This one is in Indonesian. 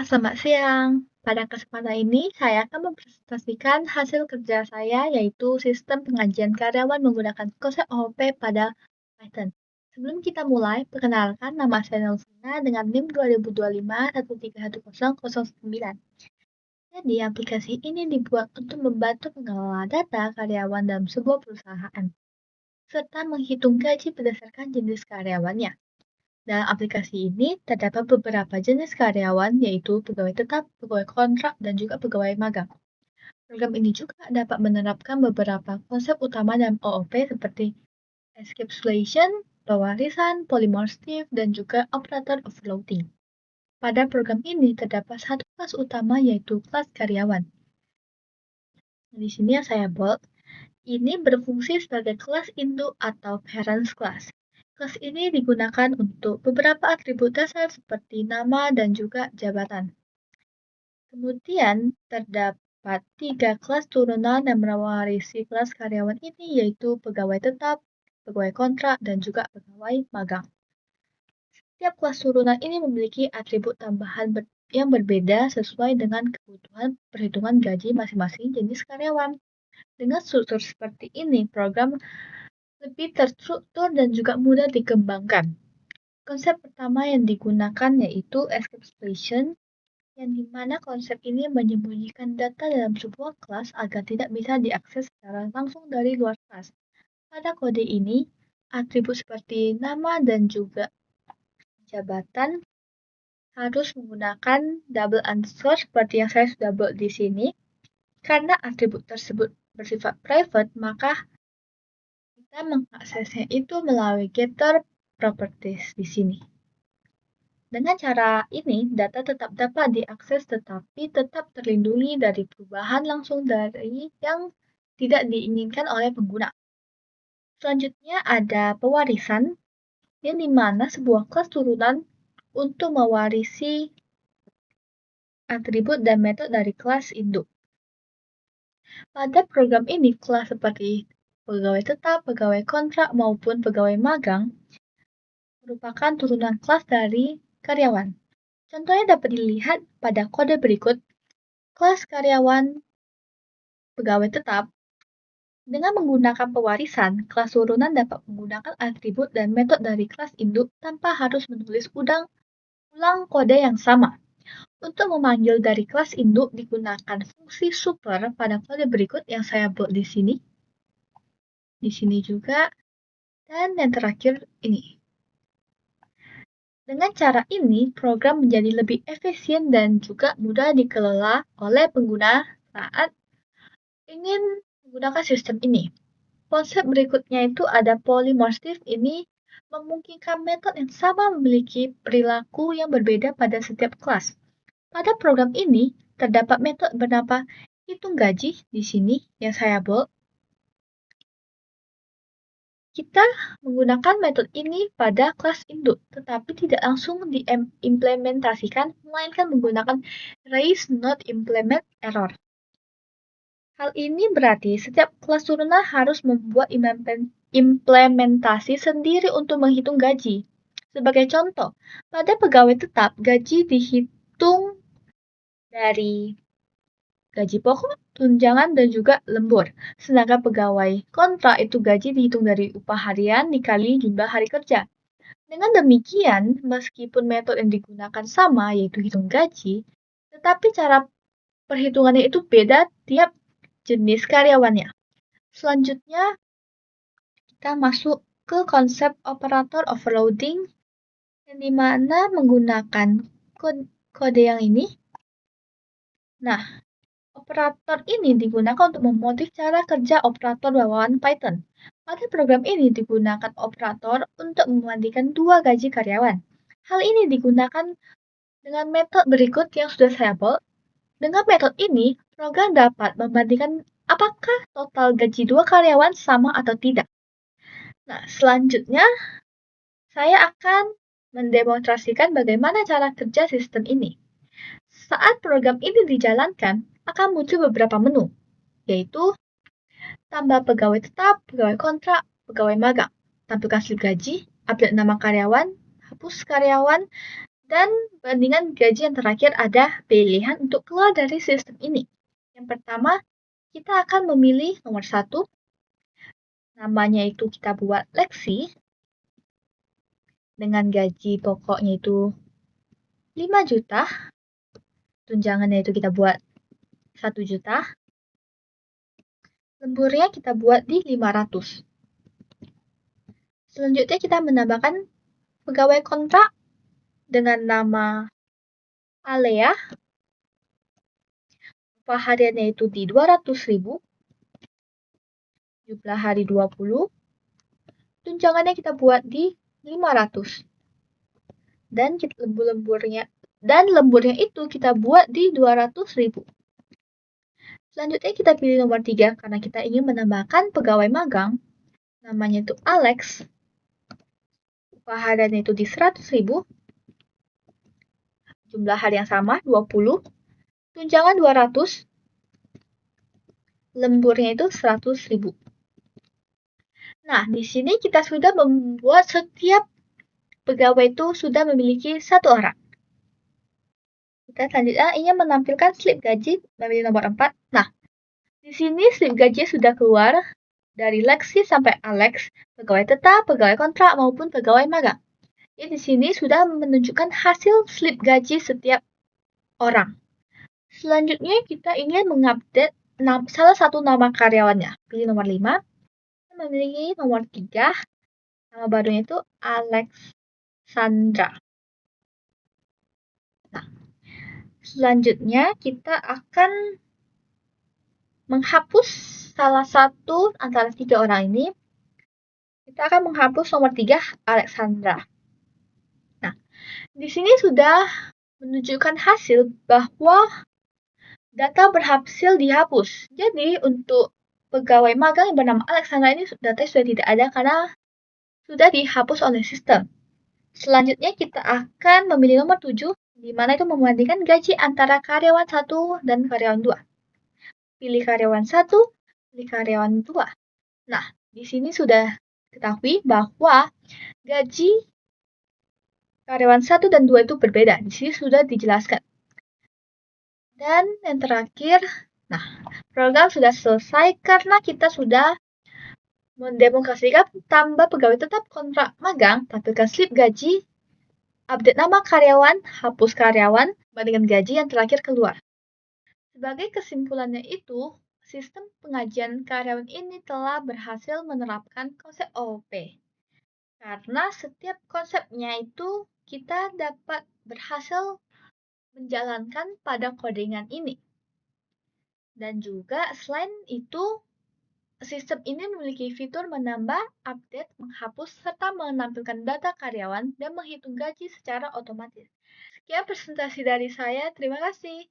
Selamat siang. Pada kesempatan ini, saya akan mempresentasikan hasil kerja saya, yaitu sistem pengajian karyawan menggunakan konsep OOP pada Python. Sebelum kita mulai, perkenalkan nama saya Nelvina dengan NIM 2025 Jadi, aplikasi ini dibuat untuk membantu mengelola data karyawan dalam sebuah perusahaan, serta menghitung gaji berdasarkan jenis karyawannya. Dalam aplikasi ini terdapat beberapa jenis karyawan, yaitu pegawai tetap, pegawai kontrak, dan juga pegawai magang. Program ini juga dapat menerapkan beberapa konsep utama dalam OOP seperti encapsulation, pewarisan, polymorphism, dan juga operator overloading. Pada program ini terdapat satu kelas utama yaitu kelas karyawan. Di sini yang saya bold, ini berfungsi sebagai kelas induk atau parents class. Kelas ini digunakan untuk beberapa atribut dasar seperti nama dan juga jabatan. Kemudian terdapat 3 kelas turunan yang mewarisi kelas karyawan ini, yaitu pegawai tetap, pegawai kontrak, dan juga pegawai magang. Setiap kelas turunan ini memiliki atribut tambahan yang berbeda sesuai dengan kebutuhan perhitungan gaji masing-masing jenis karyawan. Dengan struktur seperti ini, program lebih terstruktur dan juga mudah dikembangkan. Konsep pertama yang digunakan yaitu encapsulation, yang dimana konsep ini menyembunyikan data dalam sebuah kelas agar tidak bisa diakses secara langsung dari luar kelas. Pada kode ini, atribut seperti nama dan juga jabatan harus menggunakan double underscore seperti yang saya sudah buat di sini. Karena atribut tersebut bersifat private, maka kita mengaksesnya itu melalui getter properties di sini. Dengan cara ini, data tetap dapat diakses tetapi tetap terlindungi dari perubahan langsung dari yang tidak diinginkan oleh pengguna. Selanjutnya ada pewarisan, yang dimana sebuah kelas turunan untuk mewarisi atribut dan metode dari kelas induk. Pada program ini, kelas seperti pegawai tetap, pegawai kontrak, maupun pegawai magang merupakan turunan kelas dari karyawan. Contohnya dapat dilihat pada kode berikut. Kelas karyawan pegawai tetap dengan menggunakan pewarisan, kelas turunan dapat menggunakan atribut dan metode dari kelas induk tanpa harus menulis ulang kode yang sama. Untuk memanggil dari kelas induk digunakan fungsi super pada kode berikut yang saya buat di sini. Di sini juga. Dan yang terakhir ini. Dengan cara ini, program menjadi lebih efisien dan juga mudah dikelola oleh pengguna saat ingin menggunakan sistem ini. Konsep berikutnya itu ada polymorphism. Ini memungkinkan metode yang sama memiliki perilaku yang berbeda pada setiap kelas. Pada program ini, terdapat metode bernama hitung gaji di sini yang saya bold. Kita menggunakan metode ini pada kelas induk, tetapi tidak langsung diimplementasikan, melainkan menggunakan raise not implement error. Hal ini berarti setiap kelas turunan harus membuat implementasi sendiri untuk menghitung gaji. Sebagai contoh, pada pegawai tetap, gaji dihitung dari gaji pokok, tunjangan, dan juga lembur. Sedangkan pegawai kontrak itu gaji dihitung dari upah harian dikali jumlah hari kerja. Dengan demikian, meskipun metode yang digunakan sama, yaitu hitung gaji, tetapi cara perhitungannya itu beda tiap jenis karyawannya. Selanjutnya, kita masuk ke konsep operator overloading, yang dimana menggunakan kode yang ini. Nah, operator ini digunakan untuk memodif cara kerja operator bawaan Python. Pada program ini digunakan operator untuk membandingkan dua gaji karyawan. Hal ini digunakan dengan metode berikut yang sudah saya buat. Dengan metode ini, program dapat membandingkan apakah total gaji dua karyawan sama atau tidak. Nah, selanjutnya saya akan mendemonstrasikan bagaimana cara kerja sistem ini. Saat program ini dijalankan, akan muncul beberapa menu, yaitu tambah pegawai tetap, pegawai kontrak, pegawai magang, tampilkan slip gaji, update nama karyawan, hapus karyawan, Dan bandingan gaji yang terakhir ada pilihan untuk keluar dari sistem ini. Yang pertama, kita akan memilih nomor 1, namanya itu kita buat Lexi, dengan gaji pokoknya itu 5 juta, tunjangannya itu kita buat 1 juta, lemburnya kita buat di 500. Selanjutnya kita menambahkan pegawai kontrak dengan nama Alea, upah hariannya itu di 200.000, jumlah hari 20, tunjangannya kita buat di 500. Dan lemburnya itu kita buat di 200.000. Selanjutnya kita pilih nomor 3 karena kita ingin menambahkan pegawai magang, namanya itu Alex, upah hariannya itu di 100.000, jumlah hari yang sama 20, tunjangan 200, lemburnya itu 100.000. Nah, di sini kita sudah membuat setiap pegawai itu sudah memiliki 1 orang. Kita selanjutnya ingin menampilkan slip gaji, memilih nomor 4. Nah, di sini slip gaji sudah keluar dari Lexi sampai Alex, pegawai tetap, pegawai kontrak, maupun pegawai magang. Jadi di sini sudah menunjukkan hasil slip gaji setiap orang. Selanjutnya kita ingin mengupdate salah satu nama karyawannya. Pilih nomor 5. Kita memiliki nomor 3. Nama barunya itu Alexandra. Nah, selanjutnya kita akan menghapus salah satu antara 3 orang ini. Kita akan menghapus nomor 3, Alexandra. Nah, di sini sudah menunjukkan hasil bahwa data berhasil dihapus. Jadi untuk pegawai magang yang bernama Alexandra ini data sudah tidak ada karena sudah dihapus oleh sistem. Selanjutnya kita akan memilih nomor 7, di mana itu membandingkan gaji antara karyawan 1 dan karyawan 2. Pilih karyawan 1, pilih karyawan 2. Nah, di sini sudah ketahui bahwa gaji karyawan 1 dan 2 itu berbeda. Di sini sudah dijelaskan. Dan yang terakhir, nah, program sudah selesai karena kita sudah mendemonstrasikan tambah pegawai tetap kontrak magang, tampilkan slip gaji, update nama karyawan, hapus karyawan, bandingkan gaji yang terakhir keluar. Sebagai kesimpulannya itu, sistem pengajian karyawan ini telah berhasil menerapkan konsep OOP. Karena setiap konsepnya itu kita dapat berhasil menjalankan pada codingan ini. Dan juga selain itu, sistem ini memiliki fitur menambah, update, menghapus, serta menampilkan data karyawan dan menghitung gaji secara otomatis. Sekian presentasi dari saya, terima kasih.